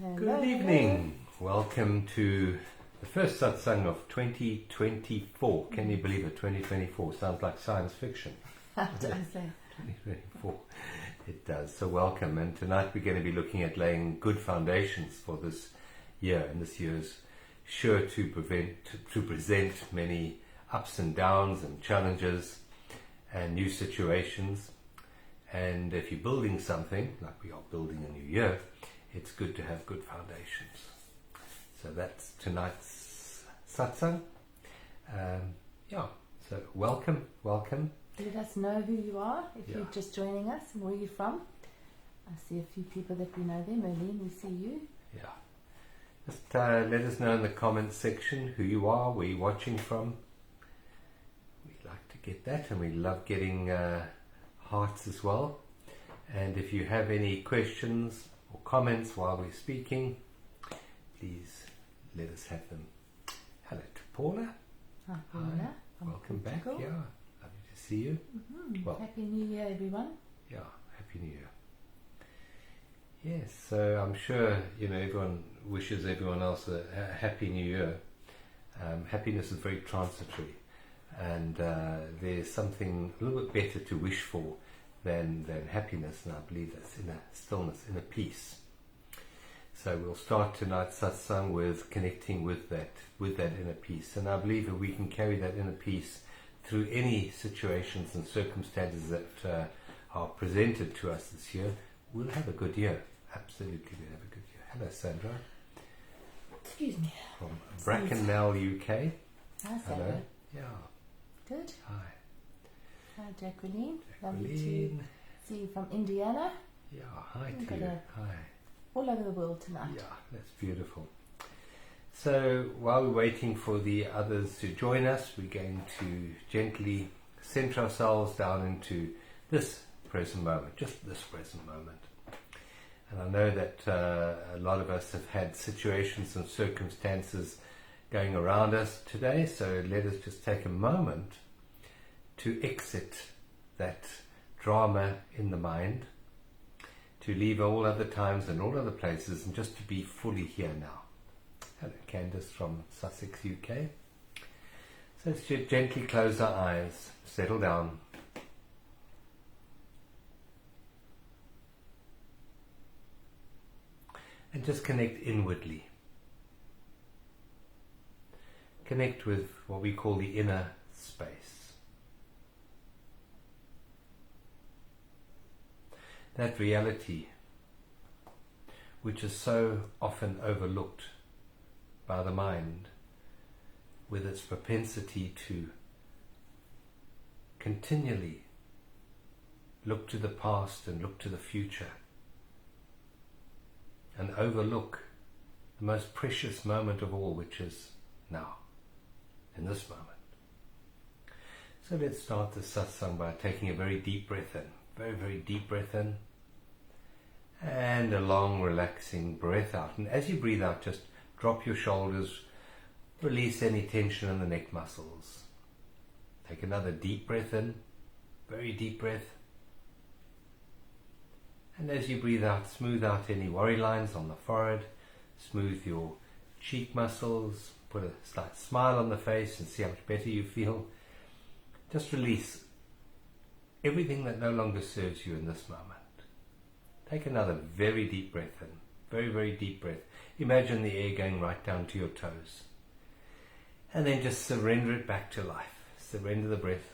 Hello. Good evening. Welcome to the first Satsang of 2024. Can you believe it? 2024 sounds like science fiction. How do I say? 2024. It does. So welcome. And tonight we're going to be looking at laying good foundations for this year. And this year is sure to present many ups and downs and challenges and new situations. And if you're building something, like we are building a new year, it's good to have good foundations. So that's tonight's satsang. So welcome. Let us know who you are, if Yeah. you're just joining us, and where you're from. I see a few people that we know there. Merlene, we see you. Yeah. Just let us know in the comments section who you are, where you're watching from. We like to get that, and we love getting hearts as well. And if you have any questions or comments while we're speaking, please let us have them. Hello to Paula. Hi, Paula. Hi. Welcome back. Portugal. Yeah, lovely to see you. Well, Happy New Year, everyone. yeah, Happy New Year. Yes, so I'm sure everyone wishes everyone else a Happy New Year. Happiness is very transitory, and there's something a little bit better to wish for than happiness, and I believe that's in a stillness, in a peace. So we'll start tonight's satsang with connecting with that inner peace, and I believe that we can carry that inner peace through any situations and circumstances that are presented to us this year. We'll have a good year. Absolutely, we'll have a good year. Hello, Sandra. Excuse me. From Bracknell, UK. Hi, Hello. Sarah. Yeah. Good. Hi. Hi, Jacqueline. Lovely Jacqueline. to see you from Indiana. Yeah. Hi We've to got you. a- Hi. All over the world tonight. Yeah, that's beautiful. So while we're waiting for the others to join us, we're going to gently center ourselves down into this present moment, just this present moment. And I know that a lot of us have had situations and circumstances going around us today, so let us just take a moment to exit that drama in the mind, to leave all other times and all other places, and just to be fully here now. Hello, Candice from Sussex, UK. So let's just gently close our eyes, settle down. And just connect inwardly. Connect with what we call the inner space. That reality which is so often overlooked by the mind, with its propensity to continually look to the past and look to the future and overlook the most precious moment of all, which is now, in this moment. So let's start the satsang by taking a very deep breath in. Very, very deep breath in. And a long, relaxing breath out. And as you breathe out, just drop your shoulders, release any tension in the neck muscles. Take another deep breath in. Very deep breath. And as you breathe out, smooth out any worry lines on the forehead, smooth your cheek muscles, put a slight smile on the face and see how much better you feel. Just release everything that no longer serves you in this moment. Take another very deep breath in, very, very deep breath. Imagine the air going right down to your toes. And then just surrender it back to life. Surrender the breath,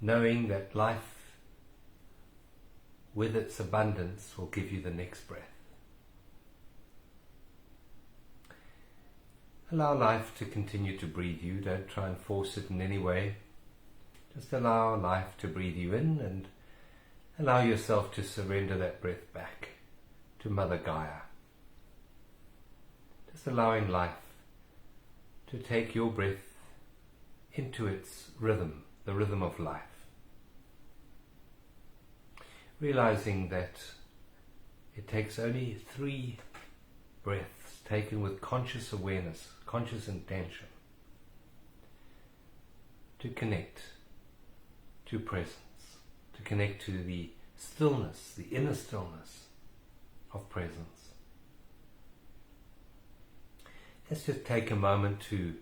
knowing that life with its abundance will give you the next breath. Allow life to continue to breathe you. Don't try and force it in any way. Just allow life to breathe you in, and allow yourself to surrender that breath back to Mother Gaia. Just allowing life to take your breath into its rhythm, the rhythm of life. Realizing that it takes only 3 breaths taken with conscious awareness, conscious intention, to connect to presence, to connect to the stillness, the inner stillness of presence. let's just take a moment to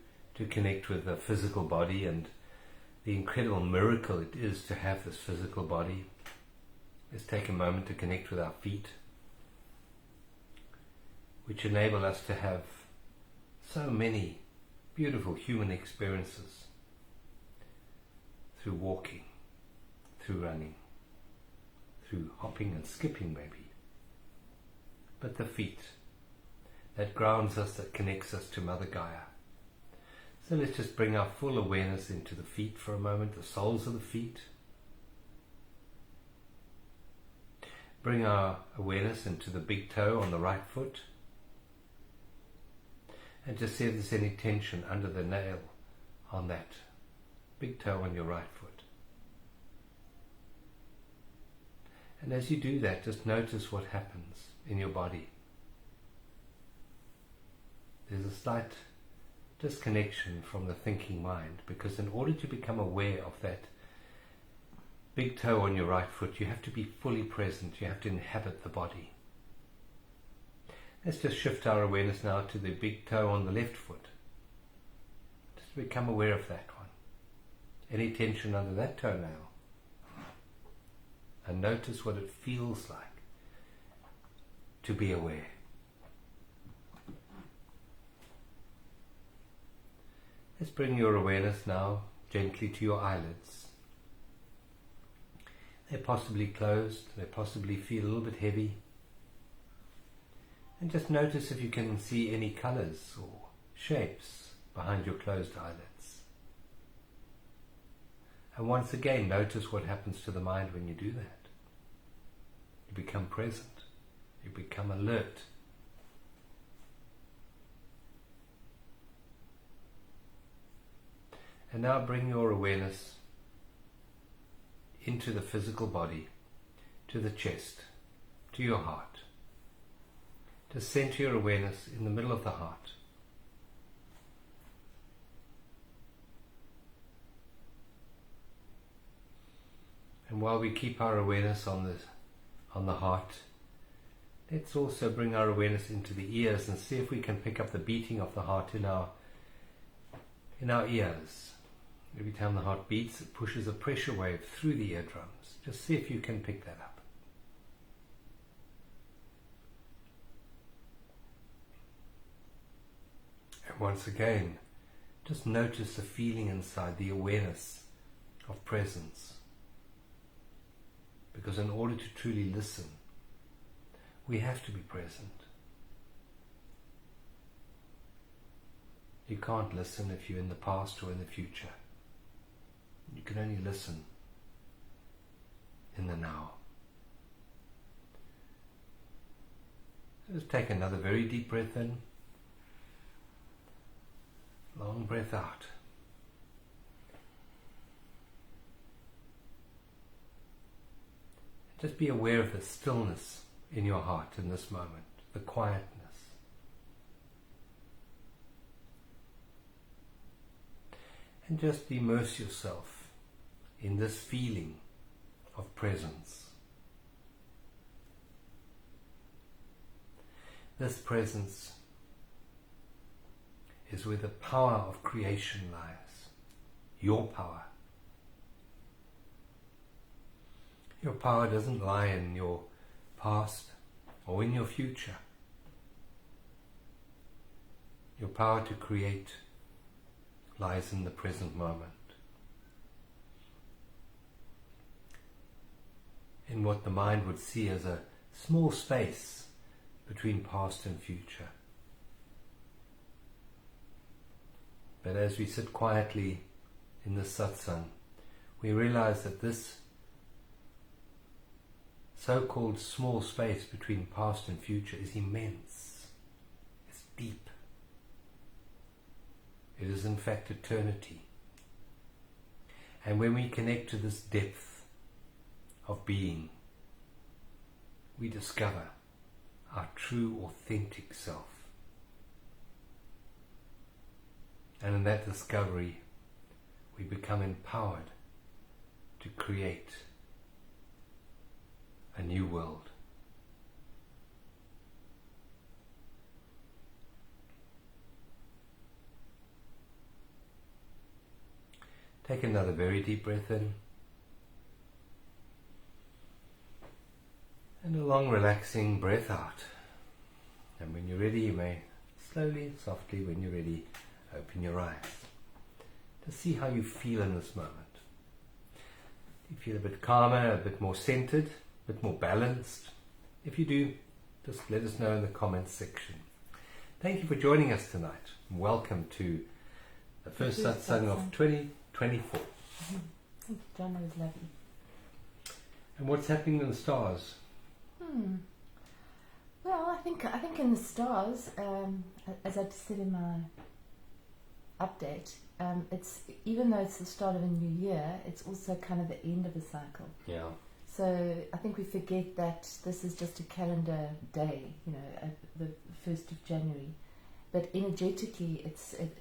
connect with the physical body and the incredible miracle it is to have this physical body. Let's take a moment to connect with our feet, which enable us to have so many beautiful human experiences through walking, through running, through hopping and skipping maybe. But the feet, that grounds us, that connects us to Mother Gaia. So let's just bring our full awareness into the feet for a moment, the soles of the feet. Bring our awareness into the big toe on the right foot. And just see if there's any tension under the nail on that big toe on your right foot. And as you do that, just notice what happens in your body. There's a slight disconnection from the thinking mind, because in order to become aware of that big toe on your right foot, you have to be fully present, you have to inhabit the body. Let's just shift our awareness now to the big toe on the left foot. Just become aware of that one. Any tension under that toenail. And notice what it feels like to be aware. Let's bring your awareness now gently to your eyelids. They're possibly closed, they possibly feel a little bit heavy. And just notice if you can see any colors or shapes behind your closed eyelids. And once again, notice what happens to the mind when you do that. You become present. You become alert. And now bring your awareness into the physical body, to the chest, to your heart. Just center your awareness in the middle of the heart. And while we keep our awareness on the heart, let's also bring our awareness into the ears and see if we can pick up the beating of the heart in our ears. Every time the heart beats, it pushes a pressure wave through the eardrums. Just see if you can pick that up. And once again, just notice the feeling inside, the awareness of presence. Because in order to truly listen, we have to be present. You can't listen if you're in the past or in the future. You can only listen in the now. Just take another very deep breath in. Long breath out. Just be aware of the stillness in your heart in this moment, the quietness. And just immerse yourself in this feeling of presence. This presence is where the power of creation lies. Your power. Your power doesn't lie in your past or in your future. Your power to create lies in the present moment. In what the mind would see as a small space between past and future. But as we sit quietly in this satsang, we realize that this so-called small space between past and future is immense. It's deep. It is in fact eternity. And when we connect to this depth of being, we discover our true, authentic self. And in that discovery, we become empowered to create a new world. Take another very deep breath in. And a long relaxing breath out. And when you're ready, you may slowly, softly, when you're ready, open your eyes. To see how you feel in this moment. Do you feel a bit calmer, a bit more centered, a bit more balanced? If you do, just let us know in the comments section. Thank you for joining us tonight. Welcome to the first Satsang of 2024. Thank you, John. That was lovely. And what's happening in the stars? Well, I think in the stars, as I said in my update, it's, even though it's the start of a new year, it's also kind of the end of a cycle. Yeah. So I think we forget that this is just a calendar day, the 1st of January. But energetically,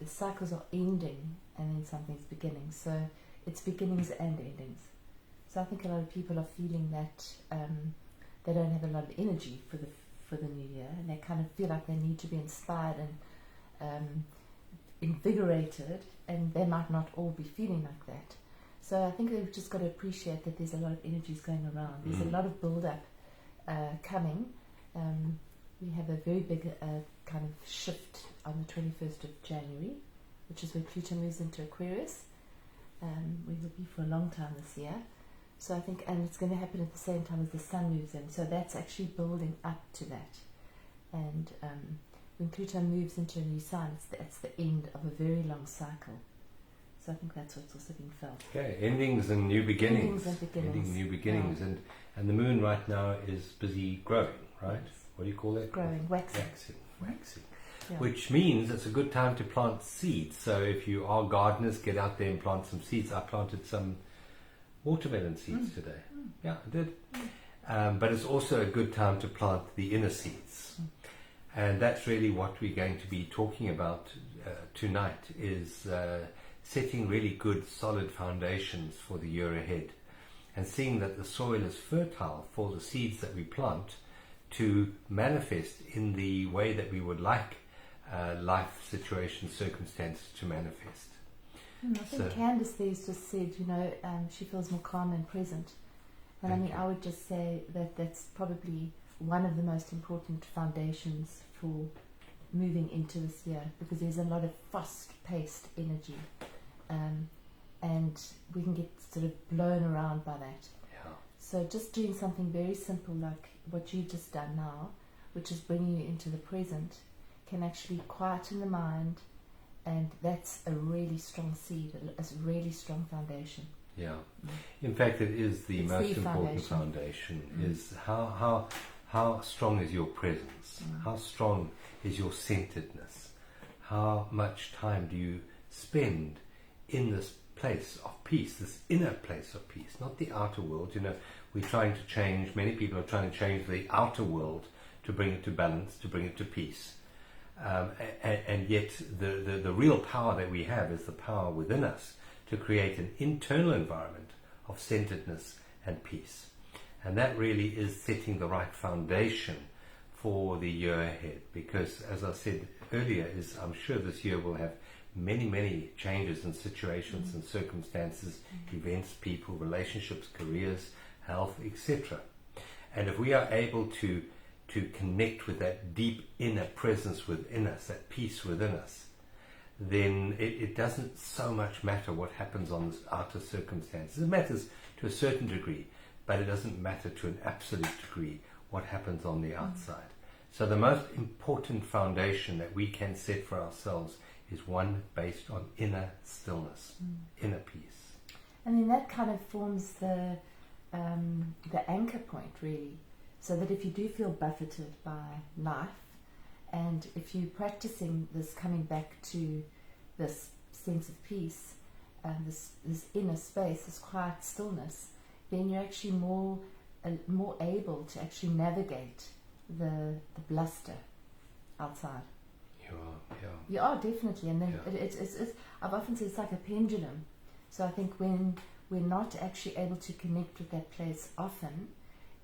cycles are ending and then something's beginning. So it's beginnings and endings. So I think a lot of people are feeling that they don't have a lot of energy for the new year, and they kind of feel like they need to be inspired and invigorated, and they might not all be feeling like that. So I think they've just got to appreciate that there's a lot of energies going around. There's a lot of build-up coming. We have a very big kind of shift on the 21st of January, which is where Pluto moves into Aquarius. We will be for a long time this year. So I think, and it's going to happen at the same time as the Sun moves in. So that's actually building up to that. And when Pluto moves into a new sign, it's the end of a very long cycle. So I think that's what's also being felt. Okay, endings and new beginnings. Endings and beginnings. Ending, new beginnings. Yeah. And the moon right now is busy growing, right? Yes. What do you call that? Growing, waxing. Waxing. Yeah. Which means it's a good time to plant seeds. So if you are gardeners, get out there and plant some seeds. I planted some watermelon seeds today. Yeah, I did. But it's also a good time to plant the inner seeds. And that's really what we're going to be talking about tonight, is setting really good, solid foundations for the year ahead, and seeing that the soil is fertile for the seeds that we plant to manifest in the way that we would like life situations, circumstances to manifest. I think Candice there's just said, she feels more calm and present. And I mean, I would just say that that's probably one of the most important foundations for moving into this year, because there's a lot of fast-paced energy, and we can get sort of blown around by that. Yeah. So just doing something very simple like what you've just done now, which is bringing you into the present, can actually quieten the mind, and that's a really strong seed, a really strong foundation. Yeah. In fact, it is the most important foundation, is how strong is your presence? How strong is your centeredness? How much time do you spend in this place of peace, this inner place of peace, not the outer world? We're trying to change, many people are trying to change the outer world to bring it to balance, to bring it to peace. And yet the real power that we have is the power within us to create an internal environment of centeredness and peace. And that really is setting the right foundation for the year ahead, because as I said earlier, I'm sure this year will have many, many changes in situations and circumstances, events, people, relationships, careers, health, etc. And if we are able to connect with that deep inner presence within us, that peace within us, then it doesn't so much matter what happens on this outer circumstances. It matters to a certain degree, but it doesn't matter to an absolute degree what happens on the outside. So the most important foundation that we can set for ourselves is one based on inner stillness, inner peace. I mean, that kind of forms the anchor point, really. So that if you do feel buffeted by life, and if you're practicing this coming back to this sense of peace, this inner space, this quiet stillness, then you're actually more able to actually navigate the bluster outside. You are definitely, and then it's I've often said it's like a pendulum. So I think when we're not actually able to connect with that place often,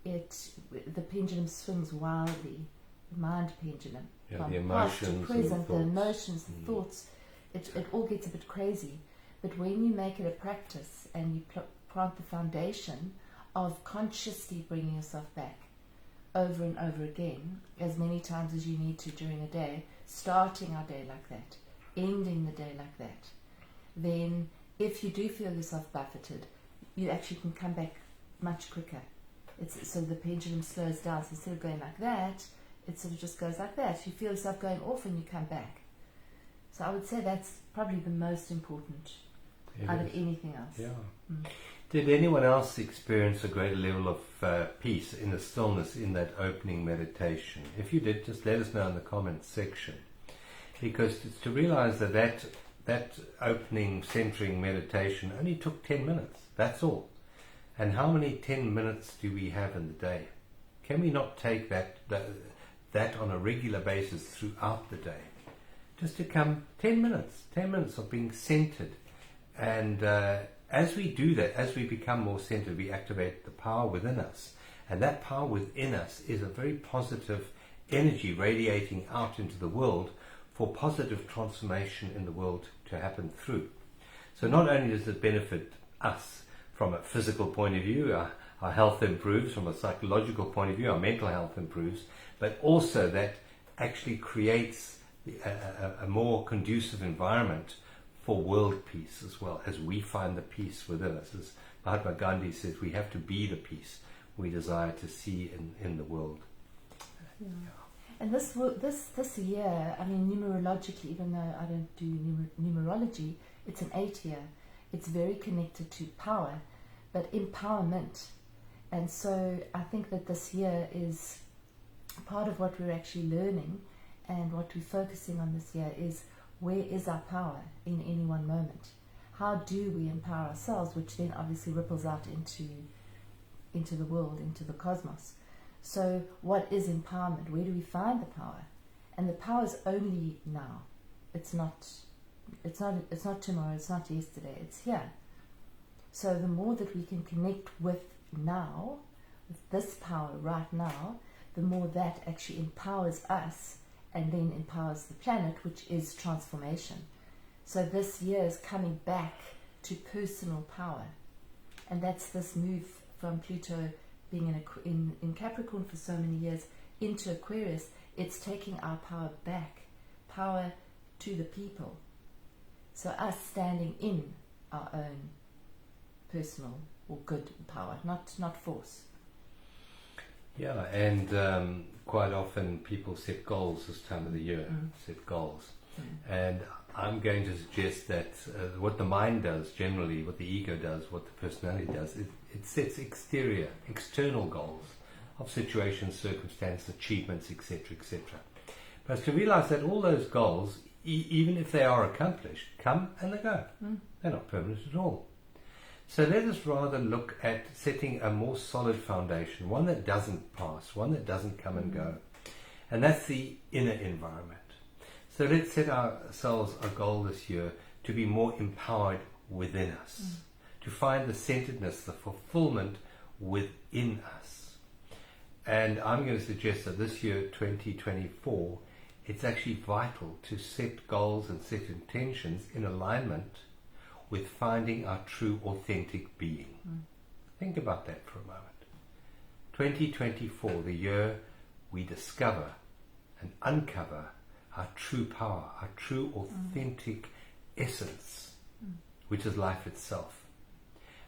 the pendulum swings wildly, the mind pendulum. Yeah, from the past to emotions, present, and the emotions, the thoughts, it all gets a bit crazy. But when you make it a practice and you plant the foundation of consciously bringing yourself back over and over again, as many times as you need to during a day, starting our day like that, ending the day like that, then if you do feel yourself buffeted, you actually can come back much quicker. So the pendulum slows down. So instead of going like that, it sort of just goes like that. You feel yourself going off and you come back. So I would say that's probably the most important out of anything else. Yeah. Did anyone else experience a greater level of peace in the stillness in that opening meditation? If you did, just let us know in the comments section. Because it's to realize that opening, centering meditation only took 10 minutes. That's all. And how many 10 minutes do we have in the day? Can we not take that on a regular basis throughout the day? Just to come 10 minutes of being centered. And as we do that, as we become more centered, we activate the power within us. And that power within us is a very positive energy radiating out into the world for positive transformation in the world to happen through. So not only does it benefit us from a physical point of view, our health improves, from a psychological point of view, our mental health improves, but also that actually creates a more conducive environment for world peace as well, as we find the peace within us. As Mahatma Gandhi says, we have to be the peace we desire to see in the world. Yeah. And this year, I mean, numerologically, even though I don't do numerology, it's an 8 year. It's very connected to power, but empowerment. And so I think that this year is part of what we're actually learning, and what we're focusing on this year is, where is our power in any one moment? How do we empower ourselves, which then obviously ripples out into the world, into the cosmos. So what is empowerment? Where do we find the power? And the power is only now. It's not tomorrow, it's not yesterday, it's here. So the more that we can connect with now, with this power right now, the more that actually empowers us and then empowers the planet, which is transformation. So this year is coming back to personal power. And that's this move from Pluto being in Capricorn for so many years into Aquarius. It's taking our power back, power to the people. So us standing in our own personal or good power, not force. Yeah, and quite often people set goals this time of the year, set goals. And I'm going to suggest that what the mind does generally, what the ego does, what the personality does, it sets external goals of situations, circumstances, achievements, etc., etc. But to realize that all those goals, even if they are accomplished, come and they go. They're not permanent at all. So let us rather look at setting a more solid foundation, one that doesn't pass, one that doesn't come and go. And that's the inner environment. So let's set ourselves a goal this year to be more empowered within us, to find the centeredness, the fulfillment within us. And I'm going to suggest that this year, 2024, it's actually vital to set goals and set intentions in alignment with finding our true, authentic being. Think about that for a moment. 2024, the year we discover and uncover our true power, our true, authentic essence, which is life itself.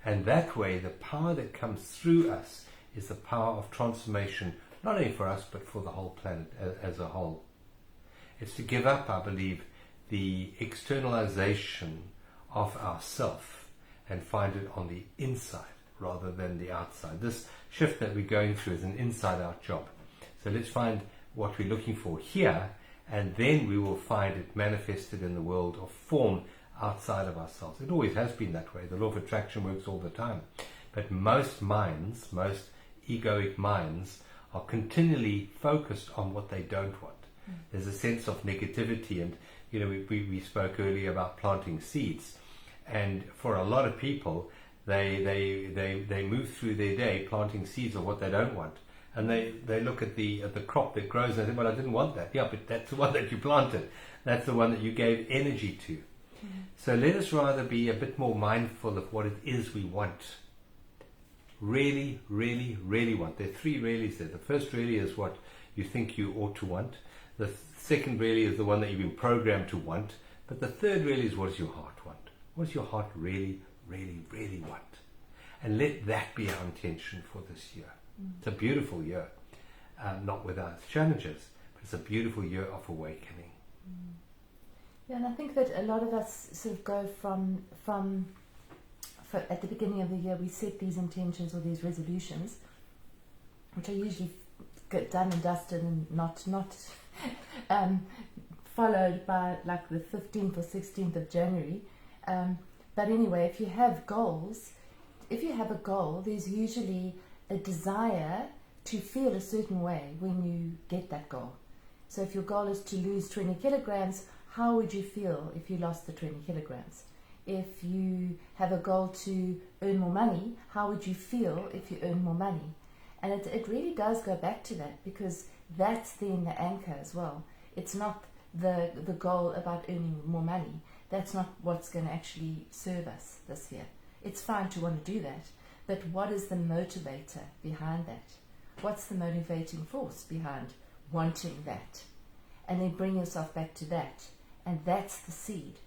And that way, the power that comes through us is the power of transformation, not only for us, but for the whole planet as a whole. It's to give up, I believe, the externalization of ourself and find it on the inside rather than the outside. This shift that we're going through is an inside-out job. So let's find what we're looking for here, and then we will find it manifested in the world of form outside of ourselves. It always has been that way. The law of attraction works all the time. But most minds, most egoic minds, are continually focused on what they don't want. There's a sense of negativity, and we spoke earlier about planting seeds, and for a lot of people, they move through their day planting seeds of what they don't want, and they look at the crop that grows and they think, well, I didn't want that. Yeah, but that's the one that you planted. That's the one that you gave energy to. So let us rather be a bit more mindful of what it is we want. Really, really, really want. There are three reallys there. The first really is what you think you ought to want. The second really is the one that you've been programmed to want. But the third really is, what does your heart want? What does your heart really, really, really want? And let that be our intention for this year. It's a beautiful year, not without its challenges, but it's a beautiful year of awakening. Yeah, and I think that a lot of us sort of go from at the beginning of the year, we set these intentions or these resolutions, which are usually get done and dusted and not followed by like the 15th or 16th of January. But anyway, if you have goals, if you have a goal, there's usually a desire to feel a certain way when you get that goal. So if your goal is to lose 20 kilograms, how would you feel if you lost the 20 kilograms? If you have a goal to earn more money, how would you feel if you earn more money? And it really does go back to that, because that's then the anchor as well. It's not the goal about earning more money. That's not what's going to actually serve us this year. It's fine to want to do that, but what is the motivator behind that? What's the motivating force behind wanting that? And then bring yourself back to that, and that's the seed.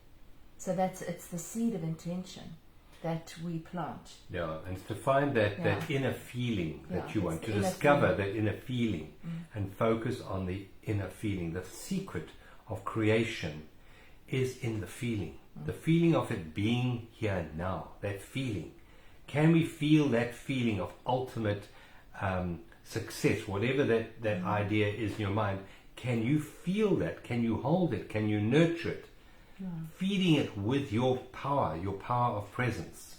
So it's the seed of intention that we plant. Yeah, and to find that inner feeling that you want, to discover that inner feeling and focus on the inner feeling. The secret of creation is in the feeling. The feeling of it being here now, that feeling. Can we feel that feeling of ultimate success, whatever that idea is in your mind? Can you feel that? Can you hold it? Can you nurture it? Feeding it with your power of presence.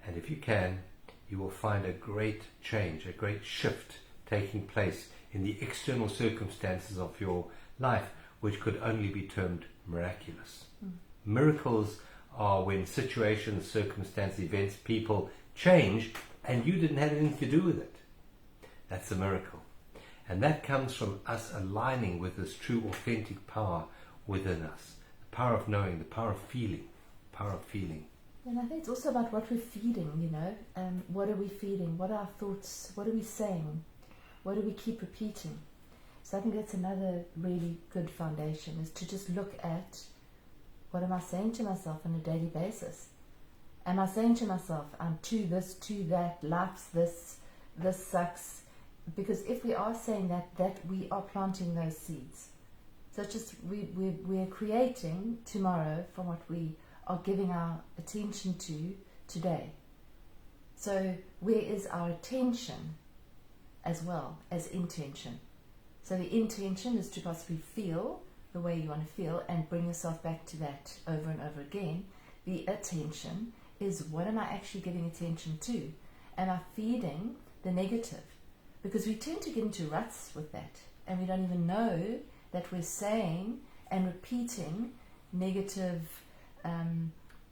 And if you can, you will find a great change, a great shift taking place in the external circumstances of your life, which could only be termed miraculous. Miracles are when situations, circumstances, events, people change and you didn't have anything to do with it. That's a miracle. And that comes from us aligning with this true, authentic power within us. The power of knowing, the power of feeling, And I think it's also about what we're feeding, what are we feeding? What are our thoughts? What are we saying? What do we keep repeating? So I think that's another really good foundation, is to just look at, what am I saying to myself on a daily basis? Am I saying to myself, I'm too this, too that, life's this sucks? Because if we are saying that we are planting those seeds. So it's just we're creating tomorrow from what we are giving our attention to today. So where is our attention as well as intention? So the intention is to possibly feel the way you want to feel and bring yourself back to that over and over again. The attention is, what am I actually giving attention to? Am I feeding the negative? Because we tend to get into ruts with that, and we don't even know that we're saying and repeating negative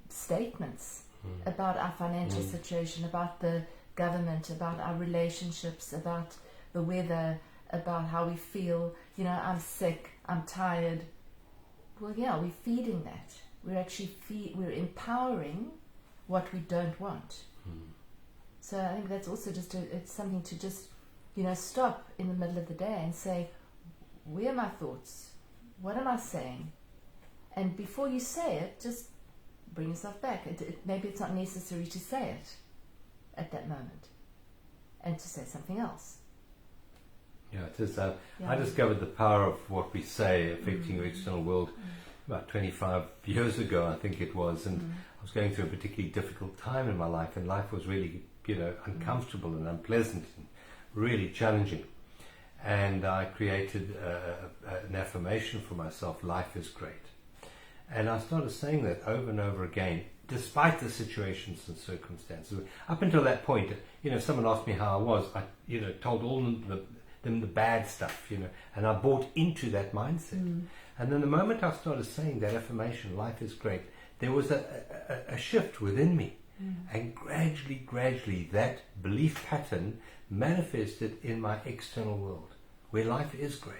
statements about our financial situation, about the government, about our relationships, about the weather, about how we feel. I'm sick, I'm tired. Well, yeah, we're feeding that. We're actually we're empowering what we don't want. So I think that's also just it's something to just stop in the middle of the day and say, where are my thoughts? What am I saying? And before you say it, just bring yourself back. Maybe it's not necessary to say it at that moment, and to say something else. Yeah, it is. I discovered the power of what we say affecting your external world about 25 years ago, I think it was, and I was going through a particularly difficult time in my life, and life was really, uncomfortable and unpleasant and really challenging. And I created an affirmation for myself: life is great. And I started saying that over and over again, despite the situations and circumstances. Up until that point, if someone asked me how I was, I, told all them the bad stuff, and I bought into that mindset. And then the moment I started saying that affirmation, life is great, there was a shift within me. And gradually, that belief pattern manifested in my external world, where life is great.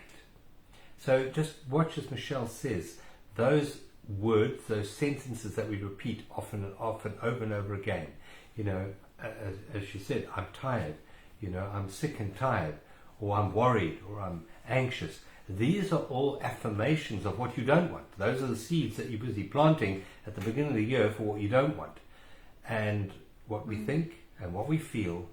So just watch as Michelle says, those words, those sentences that we repeat often and often, over and over again. You know, as she said, I'm tired, you know, I'm sick and tired, or I'm worried, or I'm anxious. These are all affirmations of what you don't want. Those are the seeds that you're busy planting at the beginning of the year for what you don't want. And what we think and what we feel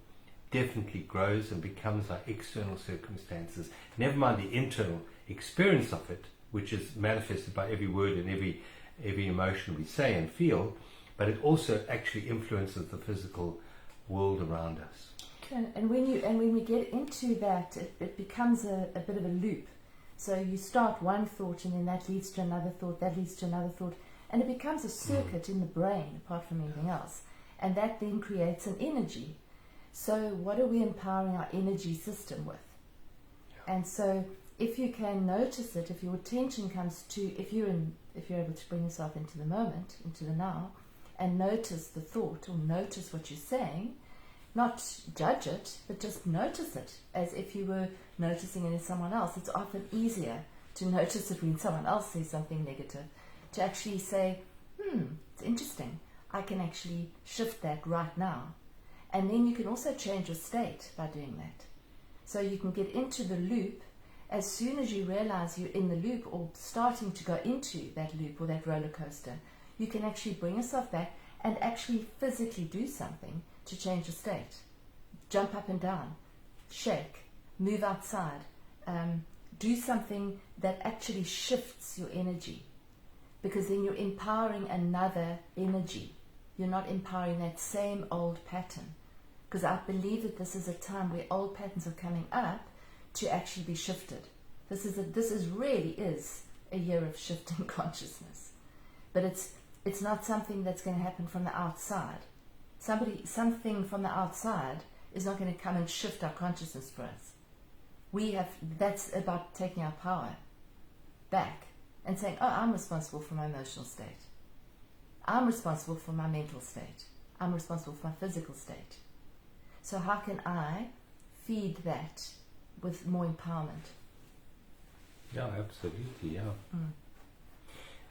definitely grows and becomes our external circumstances. Never mind the internal experience of it, which is manifested by every word and every emotion we say and feel, but it also actually influences the physical world around us. And when we get into that, it becomes a bit of a loop. So you start one thought, and then that leads to another thought, that leads to another thought, and it becomes a circuit in the brain, apart from anything else. And that then creates an energy. So what are we empowering our energy system with? And so if you can notice it, if your attention comes to, if you're able to bring yourself into the moment, into the now, and notice the thought, or notice what you're saying, not judge it, but just notice it as if you were noticing it in someone else. It's often easier to notice it when someone else says something negative, to actually say, it's interesting. I can actually shift that right now. And then you can also change your state by doing that. So you can get into the loop. As soon as you realize you're in the loop or starting to go into that loop or that roller coaster, you can actually bring yourself back and actually physically do something to change your state. Jump up and down, shake, move outside, do something that actually shifts your energy, because then you're empowering another energy. You're not empowering that same old pattern, because I believe that this is a time where old patterns are coming up to actually be shifted. This really is a year of shifting consciousness, but it's not something that's going to happen from the outside. Something from the outside is not going to come and shift our consciousness for us. That's about taking our power back and saying, oh, I'm responsible for my emotional state. I'm responsible for my mental state. I'm responsible for my physical state. So how can I feed that with more empowerment? Yeah, absolutely, yeah.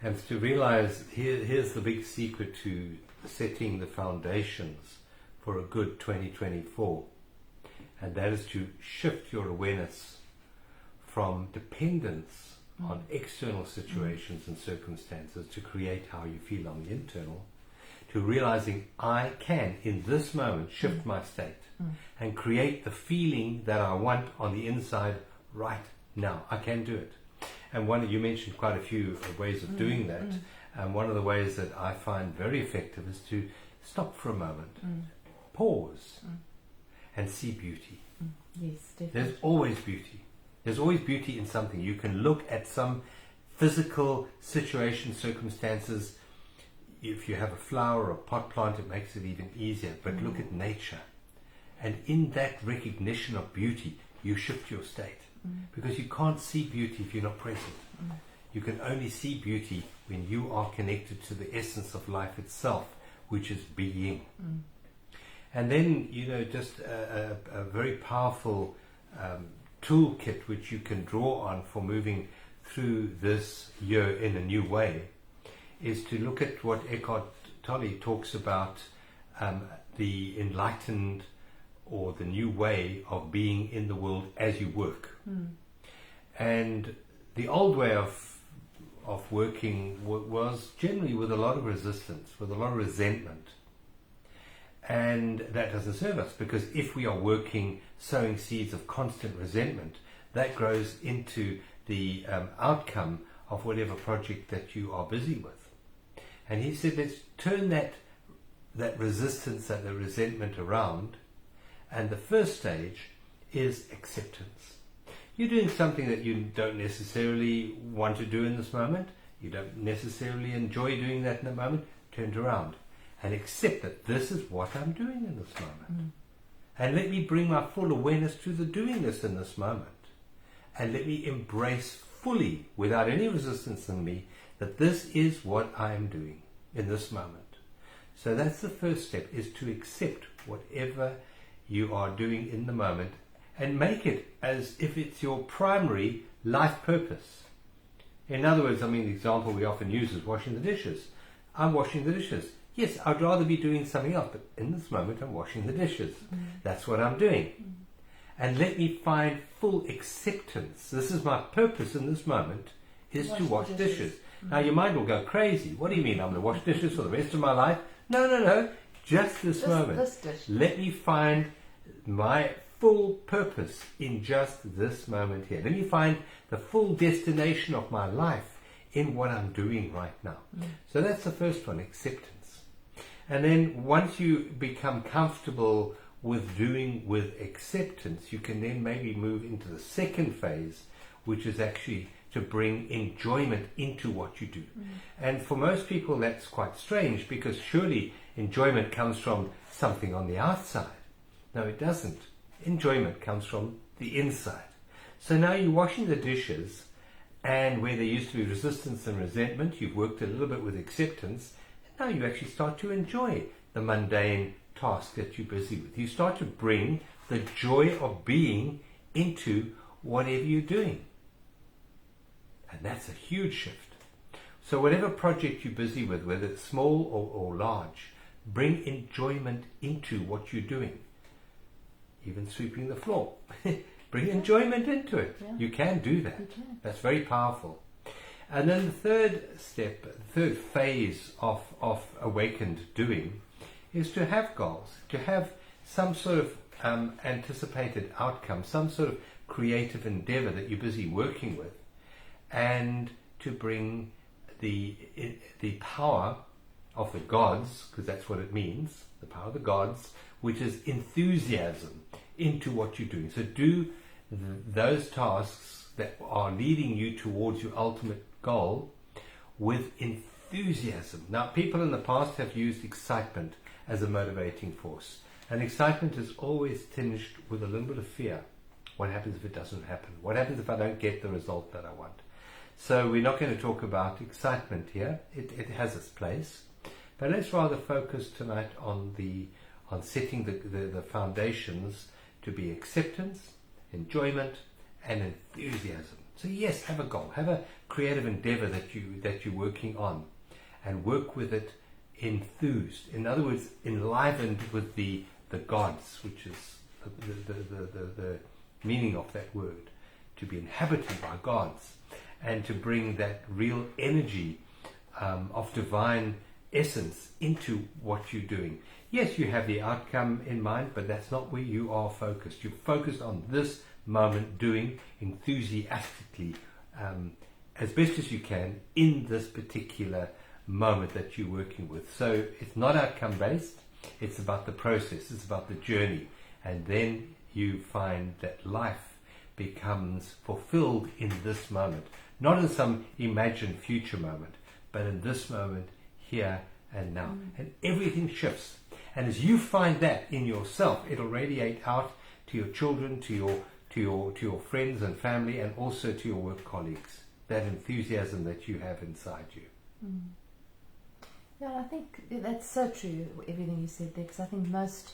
And to realize, here's the big secret to setting the foundations for a good 2024, and that is to shift your awareness from dependence on external situations and circumstances to create how you feel on the internal, to realizing I can, in this moment, shift my state and create the feeling that I want on the inside right now. I can do it. And you mentioned quite a few ways of doing that. And one of the ways that I find very effective is to stop for a moment, pause, and see beauty. Yes, definitely. There's always beauty. There's always beauty in something. You can look at some physical situation, circumstances. If you have a flower or a pot plant, it makes it even easier. But look at nature. And in that recognition of beauty, you shift your state. Because you can't see beauty if you're not present. You can only see beauty when you are connected to the essence of life itself, which is being. And then, just a very powerful toolkit which you can draw on for moving through this year in a new way is to look at what Eckhart Tolle talks about, the enlightened or the new way of being in the world as you work. And the old way of working was generally with a lot of resistance, with a lot of resentment. And that doesn't serve us, because if we are working, sowing seeds of constant resentment, that grows into the outcome of whatever project that you are busy with. And he said, let's turn that resistance and the resentment around. And the first stage is acceptance. You're doing something that you don't necessarily want to do in this moment. You don't necessarily enjoy doing that in the moment. Turn it around and accept that this is what I'm doing in this moment. And let me bring my full awareness to the doing this in this moment. And let me embrace fully, without any resistance in me, that this is what I am doing in this moment. So that's the first step, is to accept whatever you are doing in the moment and make it as if it's your primary life purpose. In other words, I mean, the example we often use is washing the dishes. I'm washing the dishes. Yes, I'd rather be doing something else, but in this moment I'm washing the dishes. That's what I'm doing. And let me find full acceptance. This is my purpose in this moment, is to wash dishes. Now your mind will go crazy. What do you mean I'm going to wash dishes for the rest of my life? No. Just this moment. This dish. Let me find my full purpose in just this moment here. Let me find the full destination of my life in what I'm doing right now. So that's the first one, acceptance. And then once you become comfortable with doing with acceptance, you can then maybe move into the second phase, which is actually to bring enjoyment into what you do. And for most people that's quite strange, because surely enjoyment comes from something on the outside. No, it doesn't. Enjoyment comes from the inside. So now you're washing the dishes, and where there used to be resistance and resentment, you've worked a little bit with acceptance, and now you actually start to enjoy the mundane task that you're busy with. You start to bring the joy of being into whatever you're doing. And that's a huge shift. So whatever project you're busy with, whether it's small or large, bring enjoyment into what you're doing. Even sweeping the floor. Bring enjoyment into it. Yeah. You can do that. You can. That's very powerful. And then the third step, third phase of awakened doing is to have goals, to have some sort of anticipated outcome, some sort of creative endeavor that you're busy working with, and to bring the power of the gods, because that's what it means, the power of the gods, which is enthusiasm, into what you're doing. So do those tasks that are leading you towards your ultimate goal with enthusiasm. Now, people in the past have used excitement as a motivating force, and excitement is always tinged with a little bit of fear. What happens if it doesn't happen? What happens if I don't get the result that I want? So we're not going to talk about excitement here. It has its place, but let's rather focus tonight on setting the foundations to be acceptance, enjoyment, and enthusiasm. So yes, have a goal, have a creative endeavor that you're working on, and work with it enthused. In other words, enlivened with the gods, which is the meaning of that word, to be inhabited by gods, and to bring that real energy of divine essence into what you're doing. Yes, you have the outcome in mind, but that's not where you are focused. You're focused on this moment, doing enthusiastically as best as you can in this particular moment that you're working with. So it's not outcome based, it's about the process, it's about the journey, and then you find that life becomes fulfilled in this moment, not in some imagined future moment, but in this moment, here and now. And everything shifts. And as you find that in yourself, it'll radiate out to your children, to your friends and family, and also to your work colleagues. That enthusiasm that you have inside you. Yeah, I think that's so true, everything you said there, because I think most,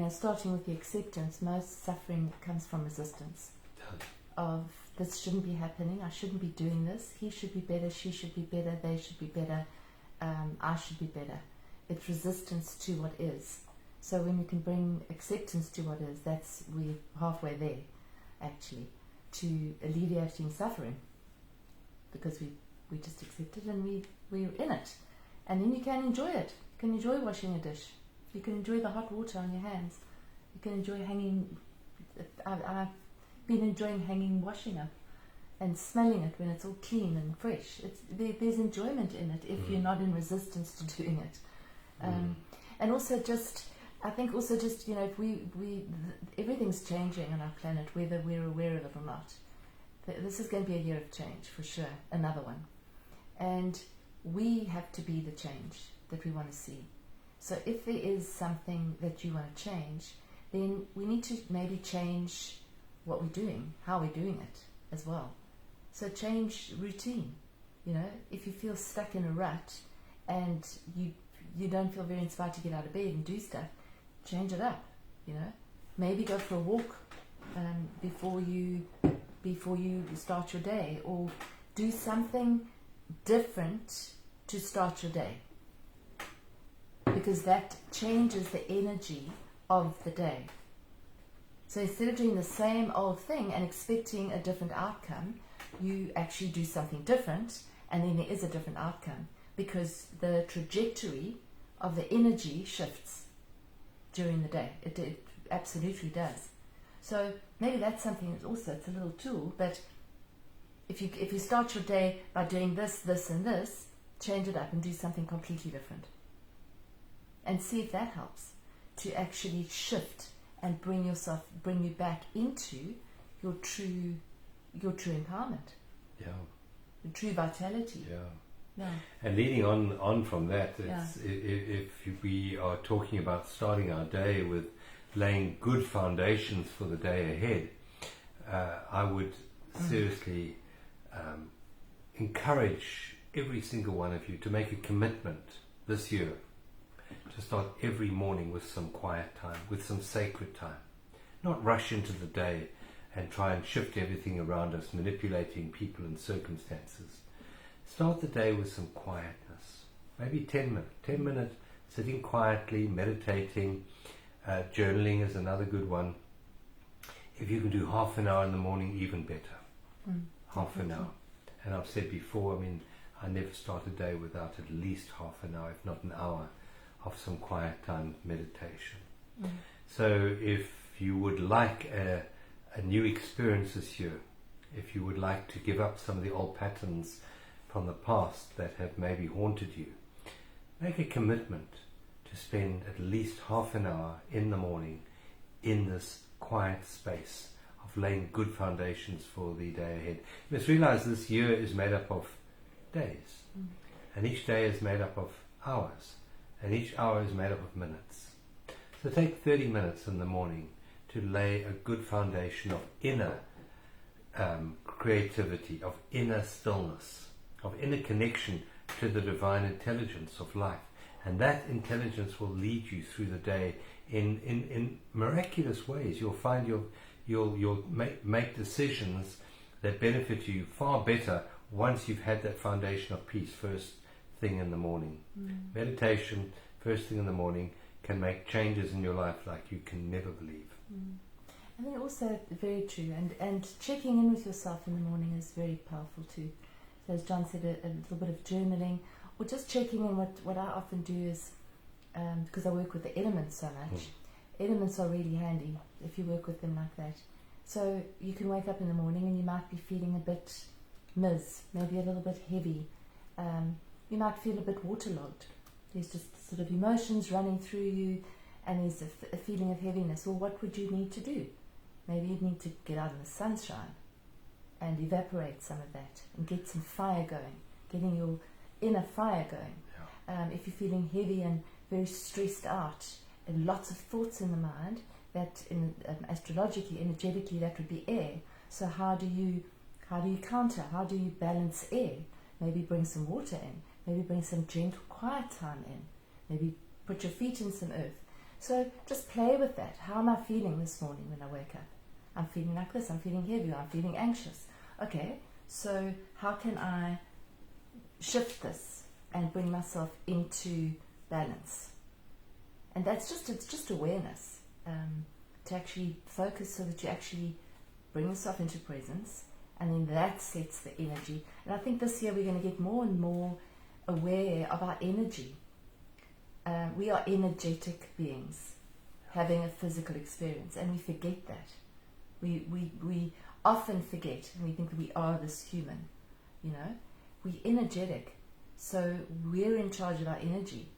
starting with the acceptance, most suffering comes from resistance. Of this shouldn't be happening, I shouldn't be doing this, he should be better, she should be better, they should be better, I should be better. It's resistance to what is. So when we can bring acceptance to what is, we're halfway there, actually, to alleviating suffering, because we just accept it and we're in it. And then you can enjoy it. You can enjoy washing a dish. You can enjoy the hot water on your hands. You can enjoy hanging. I've been enjoying hanging washing up and smelling it when it's all clean and fresh. There's enjoyment in it if you're not in resistance to doing it. And also I think if we everything's changing on our planet, whether we're aware of it or not. This is going to be a year of change for sure, another one. And we have to be the change that we want to see. So if there is something that you want to change, then we need to maybe change what we're doing, how we're doing it as well. So change routine. If you feel stuck in a rut and you don't feel very inspired to get out of bed and do stuff, change it up. Maybe go for a walk before you start your day, or do something different to start your day, because that changes the energy of the day. So instead of doing the same old thing and expecting a different outcome, you actually do something different, and then there is a different outcome, because the trajectory of the energy shifts during the day. It absolutely does. So maybe that's something that also, it's a little tool, but if you start your day by doing this, this and this, change it up and do something completely different. And see if that helps to actually shift and bring you back into your true empowerment. Yeah. Your true vitality. Yeah. Yeah. And leading on from that, if we are talking about starting our day with laying good foundations for the day ahead, I would seriously encourage every single one of you to make a commitment this year to start every morning with some quiet time, with some sacred time. Not rush into the day and try and shift everything around us, manipulating people and circumstances. Start the day with some quietness, maybe 10 minutes. 10 minutes sitting quietly, meditating, journaling is another good one. If you can do half an hour in the morning, even better. Half an hour. And I've said before, I never start a day without at least half an hour, if not an hour, of some quiet time meditation. So if you would like a new experience this year, if you would like to give up some of the old patterns from the past that have maybe haunted you, make a commitment to spend at least half an hour in the morning in this quiet space of laying good foundations for the day ahead. You must realize this year is made up of days, and each day is made up of hours, and each hour is made up of minutes. So take 30 minutes in the morning to lay a good foundation of inner creativity, of inner stillness, of inner connection to the divine intelligence of life. And that intelligence will lead you through the day in miraculous ways. You'll find you'll make decisions that benefit you far better once you've had that foundation of peace first thing in the morning. Meditation first thing in the morning can make changes in your life like you can never believe. I think also very true, and checking in with yourself in the morning is very powerful too. So as John said, a little bit of journaling, or just checking in. What I often do is, because I work with the elements so much, elements are really handy if you work with them like that. So you can wake up in the morning and you might be feeling a bit maybe a little bit heavy. You might feel a bit waterlogged. There's just sort of emotions running through you, and there's a feeling of heaviness. Well, what would you need to do? Maybe you'd need to get out in the sunshine and evaporate some of that and get some fire going, getting your inner fire going. If you're feeling heavy and very stressed out and lots of thoughts in the mind, that astrologically, energetically, that would be air. So how do you counter? How do you balance air? Maybe bring some water in. Maybe bring some gentle, quiet time in. Maybe put your feet in some earth. So just play with that. How am I feeling this morning when I wake up? I'm feeling like this. I'm feeling heavy. I'm feeling anxious. Okay, so how can I shift this and bring myself into balance? And it's just awareness, to actually focus so that you actually bring yourself into presence, and then that sets the energy. And I think this year we're going to get more and more aware of our energy. We are energetic beings having a physical experience, and we forget that. We often forget, and we think that we are this human, we're energetic, so we're in charge of our energy,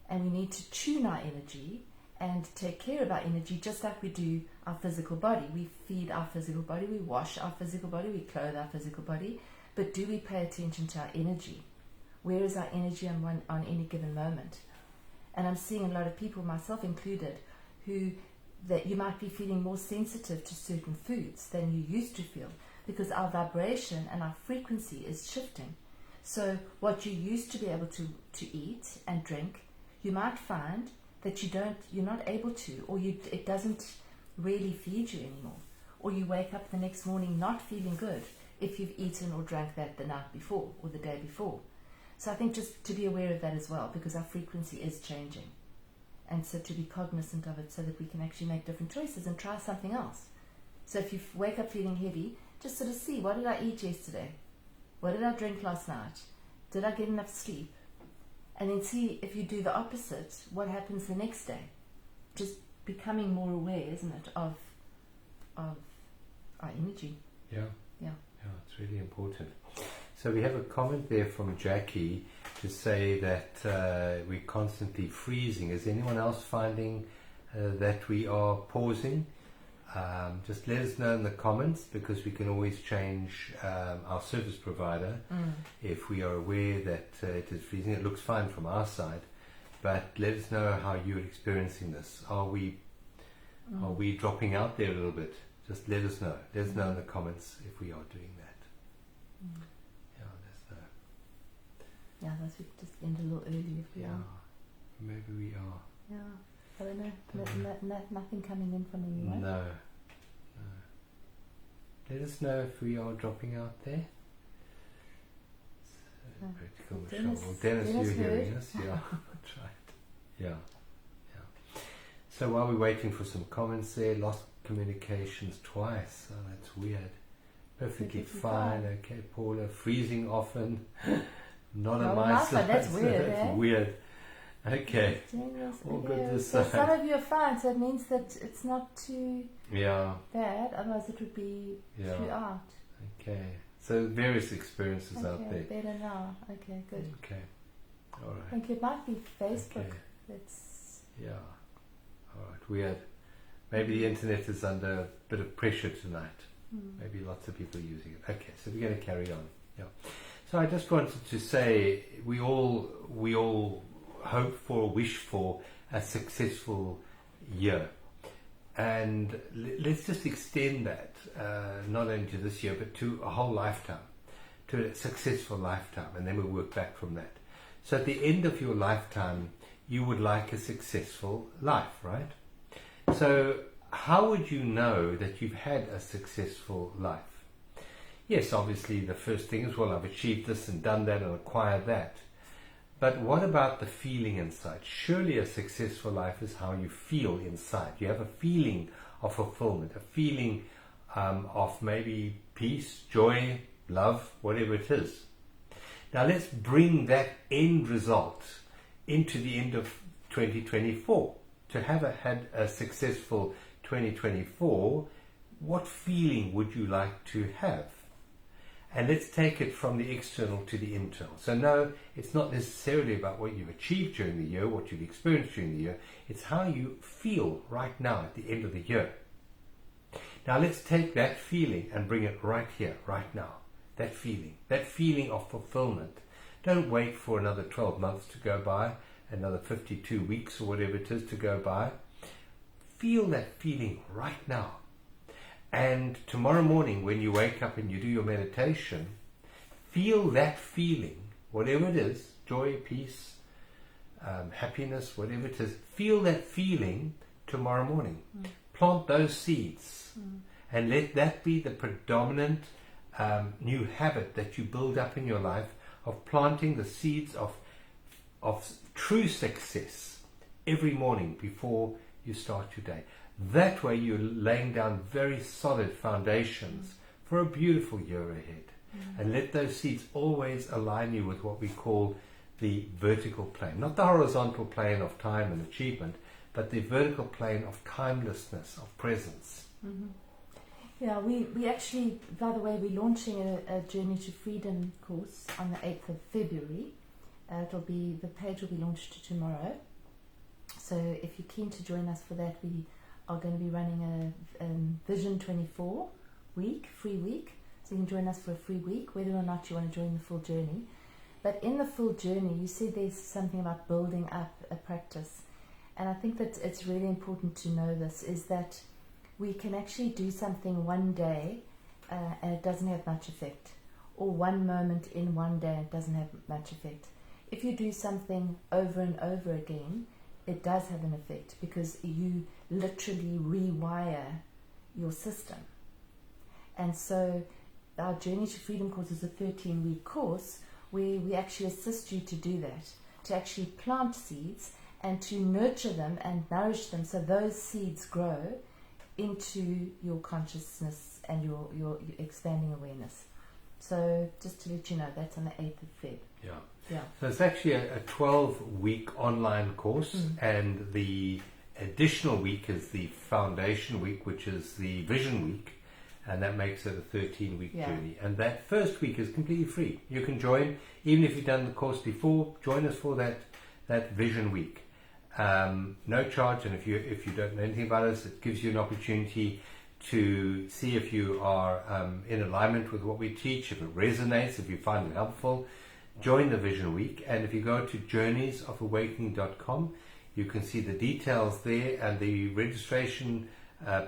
and we need to tune our energy and take care of our energy just like we do our physical body. We feed our physical body, we wash our physical body, we clothe our physical body, but do we pay attention to our energy? Where is our energy on any given moment? And I'm seeing a lot of people, myself included, that you might be feeling more sensitive to certain foods than you used to feel, because our vibration and our frequency is shifting. So what you used to be able to eat and drink, you might find that you're not able to, or it doesn't really feed you anymore. Or you wake up the next morning not feeling good. if you've eaten or drank that the night before or the day before. So I think just to be aware of that as well, because our frequency is changing. And so to be cognizant of it so that we can actually make different choices and try something else. So if you wake up feeling heavy, just sort of see, what did I eat yesterday? What did I drink last night? Did I get enough sleep? And then see if you do the opposite, what happens the next day. Just becoming more aware, isn't it, of our energy. Yeah. Yeah. Yeah, it's really important. So we have a comment there from Jackie to say that we're constantly freezing. Is anyone else finding that we are pausing? Just let us know in the comments, because we can always change our service provider if we are aware that it is freezing. It looks fine from our side, but let us know how you're experiencing this. Are we dropping out there a little bit? Just let us know. Let us know in the comments if we are doing that. Yeah, let us know. Yeah, that's we just end a little early if we are. Maybe we are. Yeah, I don't know. Nothing coming in from anyone. No. Let us know if we are dropping out there. So, practical Michelle. Dennis, you're hearing us? Yeah, that's right. Yeah. So while we're waiting for some comments there, lost communications twice. Oh, that's weird. Perfectly fine. Okay, Paula. Freezing often. Not on my side. That's weird. That's weird. Okay. All good this side. Some of you are fine, so it means that it's not too bad. Otherwise, it would be throughout. Okay. So various experiences out there. Better now. Okay, good. Okay. All right. I think it might be Facebook. Okay. All right. Weird. Maybe the internet is under a bit of pressure tonight. Maybe lots of people are using it. Okay, so we're going to carry on. Yeah. So I just wanted to say we all hope for, wish for a successful year, and let's just extend that not only to this year but to a whole lifetime, to a successful lifetime, and then we'll work back from that. So at the end of your lifetime, you would like a successful life, right? So how would you know that you've had a successful life? Yes, obviously the first thing is, well, I've achieved this and done that and acquired that. But what about the feeling inside? Surely a successful life is how you feel inside. You have a feeling of fulfillment, a feeling of maybe peace, joy, love, whatever it is. Now let's bring that end result into the end of 2024. To have had a successful 2024, what feeling would you like to have? And let's take it from the external to the internal. So no, it's not necessarily about what you've achieved during the year, what you've experienced during the year. It's how you feel right now at the end of the year. Now let's take that feeling and bring it right here, right now. That feeling of fulfillment. Don't wait for another 12 months to go by, another 52 weeks or whatever it is to go by. Feel that feeling right now. And tomorrow morning when you wake up and you do your meditation, feel that feeling, whatever it is, joy, peace, happiness, whatever it is, feel that feeling tomorrow morning. Plant those seeds and let that be the predominant new habit that you build up in your life of planting the seeds of true success every morning before you start your day. That way you're laying down very solid foundations for a beautiful year ahead. And let those seeds always align you with what we call the vertical plane. Not the horizontal plane of time and achievement, but the vertical plane of timelessness, of presence. Yeah, we actually, by the way, we're launching a Journey to Freedom course on the 8th of February. The page will be launched tomorrow. So if you're keen to join us for that, we are going to be running a Vision 24 free week. So you can join us for a free week, whether or not you want to join the full journey. But in the full journey, you see there's something about building up a practice. And I think that it's really important to know this, is that we can actually do something one day and it doesn't have much effect. Or one moment in one day and it doesn't have much effect. If you do something over and over again, it does have an effect, because you literally rewire your system. And so our Journey to Freedom course is a 13-week course where we actually assist you to do that, to actually plant seeds and to nurture them and nourish them so those seeds grow into your consciousness and your expanding awareness. So just to let you know, that's on the 8th of Feb. Yeah. So it's actually a 12-week online course, and the additional week is the foundation week, which is the vision week, and that makes it a 13-week journey. And that first week is completely free. You can join, even if you've done the course before, join us for that vision week. No charge, and if you don't know anything about us, it gives you an opportunity to see if you are in alignment with what we teach, if it resonates, if you find it helpful. Join the Vision Week, and if you go to journeysofawakening.com, you can see the details there, and the registration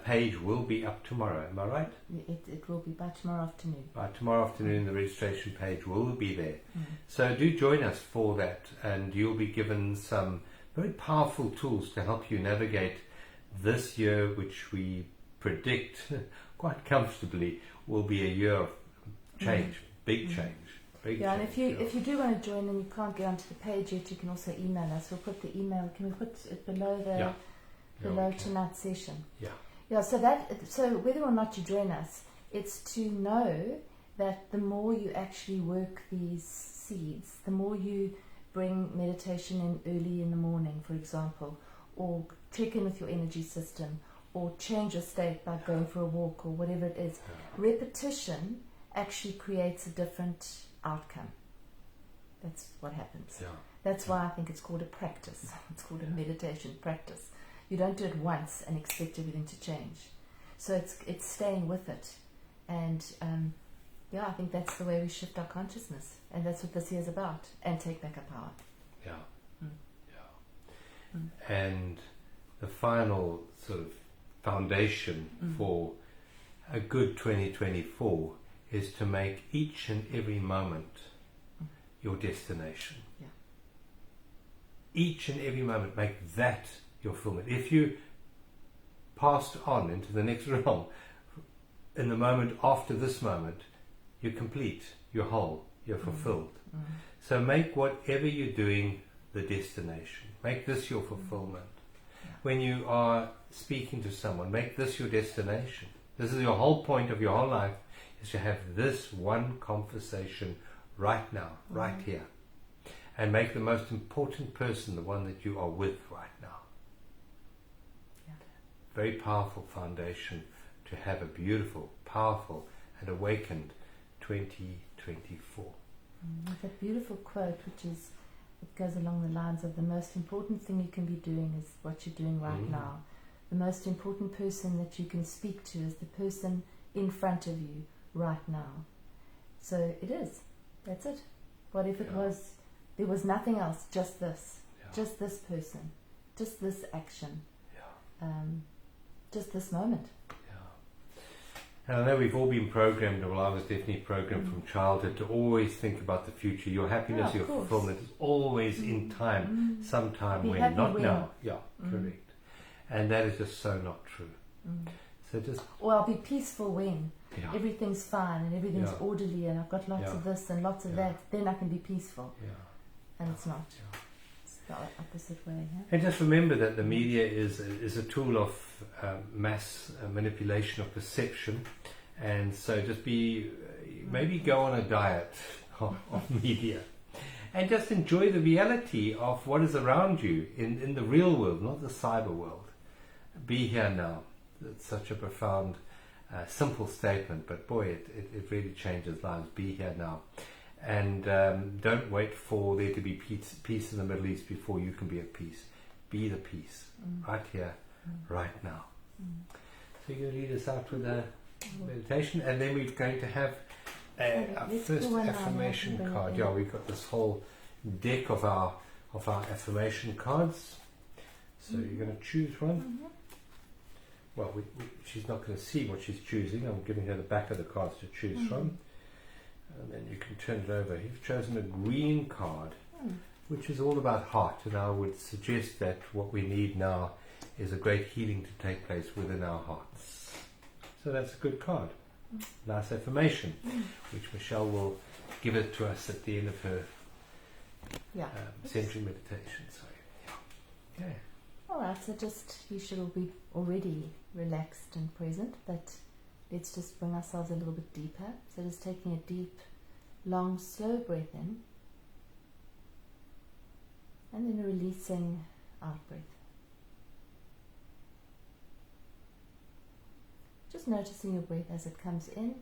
page will be up tomorrow. Am I right? It will be by tomorrow afternoon. By tomorrow afternoon, the registration page will be there. So do join us for that, and you'll be given some very powerful tools to help you navigate this year, which we predict quite comfortably will be a year of change, big change. And if you do want to join and you can't get onto the page yet, you can also email us. We'll put the email. Can we put it below tonight's session? Yeah. So whether or not you join us, it's to know that the more you actually work these seeds, the more you bring meditation in early in the morning, for example, or check in with your energy system, or change your state by going for a walk, or whatever it is. Repetition actually creates a different outcome. That's what happens. That's why I think it's called a practice. It's called a meditation practice. You don't do it once and expect everything to change. So it's staying with it. And I think that's the way we shift our consciousness. And that's what this year's about. And take back our power. And the final sort of foundation for a good 2024 is to make each and every moment your destination. Each and every moment, make that your fulfillment. If you passed on into the next realm in the moment after this moment, you're complete, you're whole, you're fulfilled. So make whatever you're doing the destination. Make this your fulfillment. When you are speaking to someone, make this your destination. This is your whole point of your whole life, is to have this one conversation right now, right here. And make the most important person the one that you are with right now. Very powerful foundation to have a beautiful, powerful and awakened 2024. With that beautiful quote, it goes along the lines of the most important thing you can be doing is what you're doing right now. The most important person that you can speak to is the person in front of you right now. So it is. That's it. What if it was, there was nothing else, just this. Just this person. Just this action. Just this moment. And I know we've all been programmed, well, I was definitely programmed from childhood to always think about the future. Your happiness, your fulfillment is always in time, sometime when, not now. Correct. And that is just so not true. So just... Or I'll be peaceful when everything's fine and everything's orderly and I've got lots of this and lots of that, then I can be peaceful. And it's not. It's the opposite way. And just remember that the media is a tool of mass manipulation of perception, and so just maybe go on a diet of media and just enjoy the reality of what is around you in the real world, not the cyber world. Be here now. It's such a profound, simple statement, but boy, it really changes lives. Be here now. And don't wait for there to be peace in the Middle East before you can be at peace. Be the peace right here, right now. So you're going to lead us out with a meditation, and then we're going to have our first affirmation card. We've got this whole deck of our affirmation cards. So you're going to choose one. Well, she's not going to see what she's choosing. I'm giving her the back of the cards to choose from. And then you can turn it over. You've chosen a green card, which is all about heart. And I would suggest that what we need now is a great healing to take place within our hearts. So that's a good card. nice affirmation, which Michelle will give it to us at the end of her centering meditation. So, yeah. Okay. Alright, so just, you should all be already relaxed and present, but let's just bring ourselves a little bit deeper. So just taking a deep, long, slow breath in, and then releasing out breath. Just noticing your breath as it comes in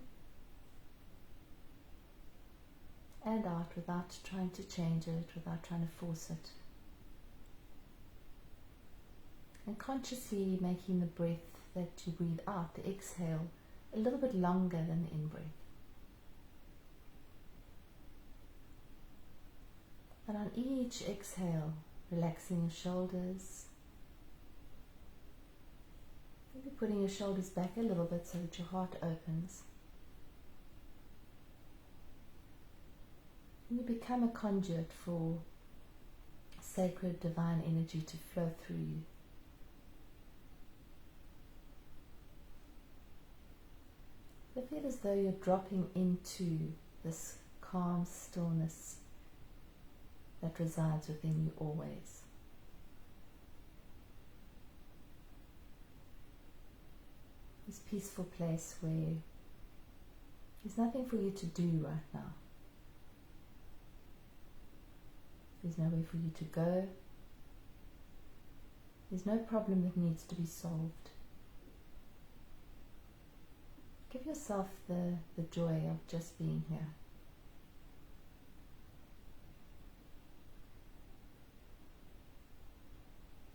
and out without trying to change it, without trying to force it. And consciously making the breath that you breathe out, the exhale, a little bit longer than the in-breath. And on each exhale, relaxing your shoulders, maybe putting your shoulders back a little bit so that your heart opens. And you become a conduit for sacred divine energy to flow through you. I feel as though you're dropping into this calm stillness that resides within you always. This peaceful place where there's nothing for you to do right now. There's nowhere for you to go. There's no problem that needs to be solved. Give yourself the joy of just being here.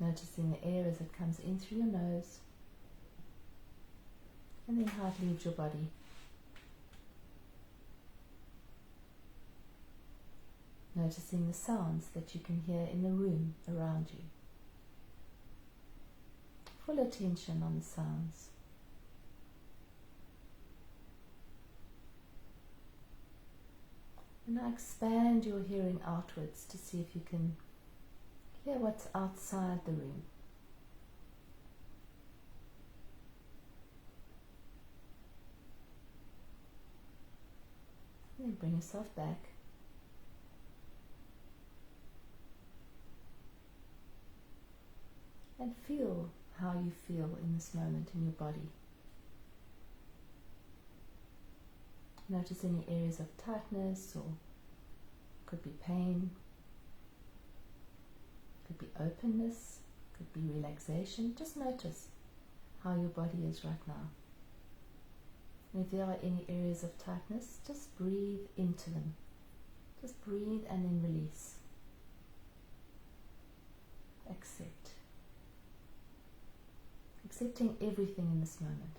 Noticing the air as it comes in through your nose, and then how it leaves your body. Noticing the sounds that you can hear in the room around you. Full attention on the sounds. And now expand your hearing outwards to see if you can hear what's outside the room. And then bring yourself back. And feel how you feel in this moment in your body. Notice any areas of tightness, or could be pain, could be openness, could be relaxation. Just notice how your body is right now. And if there are any areas of tightness, just breathe into them. Just breathe and then release. Accept. Accepting everything in this moment.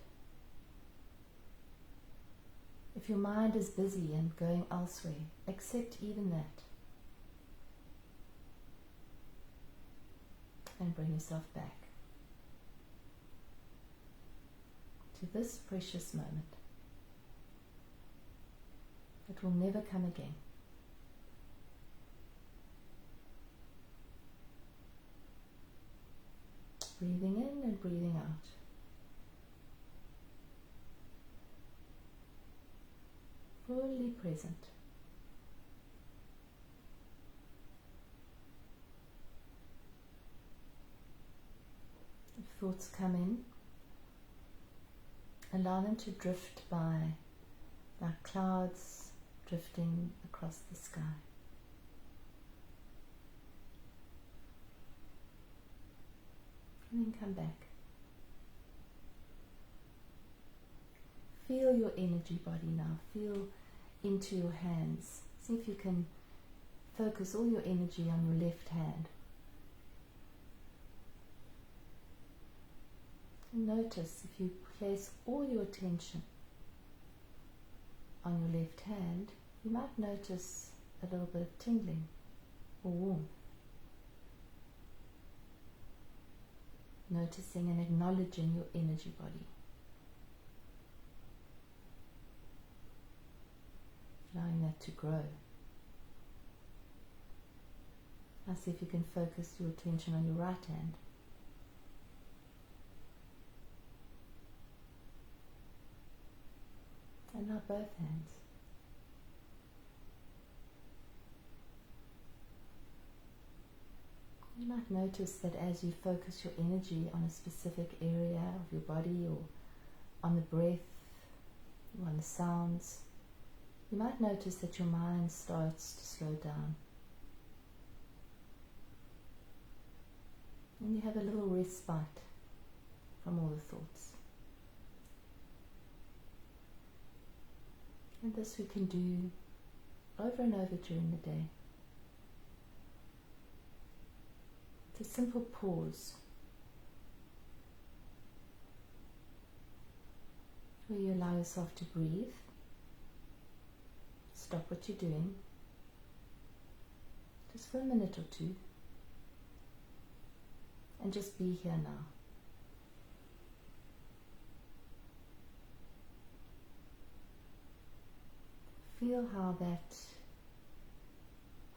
If your mind is busy and going elsewhere, accept even that. And bring yourself back to this precious moment. It will never come again. Breathing in and breathing out. Fully present. If thoughts come in, allow them to drift by like clouds drifting across the sky. And then come back. Feel your energy body now. Feel into your hands. See if you can focus all your energy on your left hand. And notice if you place all your attention on your left hand, you might notice a little bit of tingling or warmth. Noticing and acknowledging your energy body. Allowing that to grow. Now see if you can focus your attention on your right hand. Try both hands. You might notice that as you focus your energy on a specific area of your body, or on the breath, or on the sounds, you might notice that your mind starts to slow down. And you have a little respite from all the thoughts. And this we can do over and over during the day. It's a simple pause where you allow yourself to breathe, stop what you're doing, just for a minute or two, and just be here now. Feel how that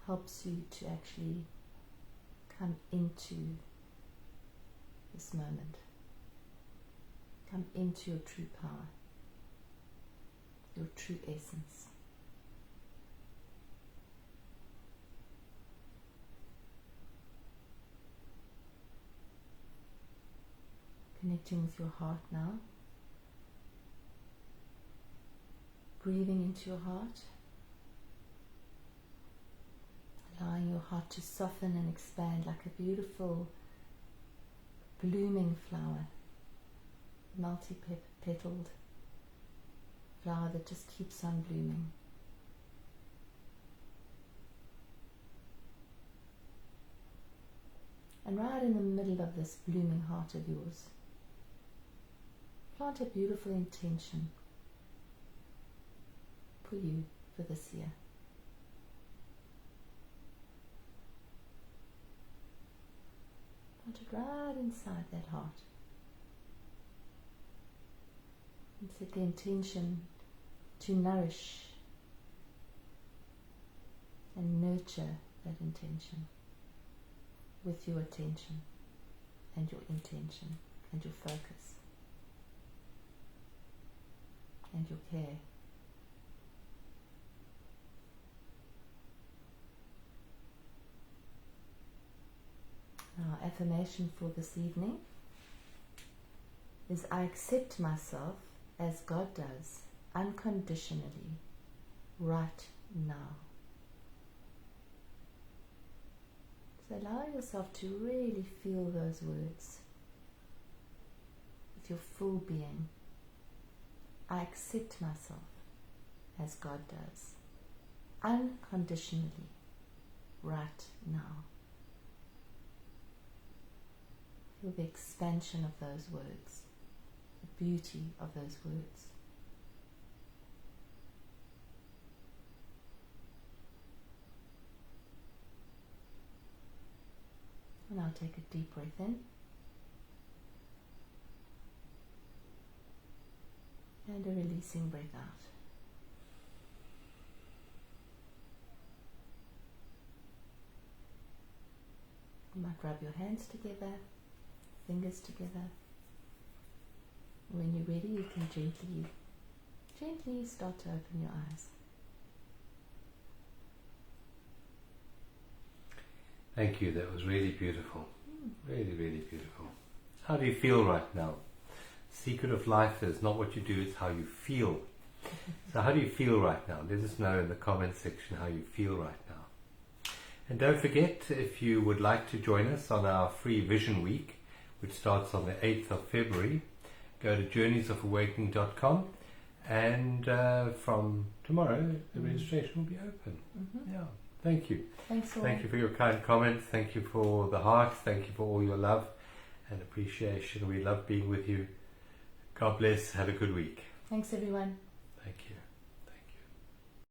helps you to actually come into this moment. Come into your true power, your true essence. Connecting with your heart now. Breathing into your heart. Allowing your heart to soften and expand like a beautiful blooming flower. Multi-petaled flower that just keeps on blooming. And right in the middle of this blooming heart of yours, plant a beautiful intention for you for this year. Plant it right inside that heart. And set the intention to nourish and nurture that intention with your attention and your intention and your focus and your care. Our affirmation for this evening is: I accept myself as God does, unconditionally, right now. So allow yourself to really feel those words with your full being. I accept myself as God does, unconditionally, right now. Feel the expansion of those words, the beauty of those words. And now take a deep breath in. And a releasing breath out. You might rub your hands together, fingers together. When you're ready, you can gently start to open your eyes. Thank you, that was really beautiful. Really, really beautiful. How do you feel right now? Secret of life is not what you do, it's how you feel. So how do you feel right now? Let us know in the comment section how you feel right now. And don't forget, if you would like to join us on our free Vision Week, which starts on the 8th of February, go to journeysofawakening.com, and from tomorrow the registration will be open. Yeah. Thank you. Thanks all. Thank you for your kind comments. Thank you for the heart. Thank you for all your love and appreciation. We love being with you. God bless. Have a good week. Thanks everyone. Thank you.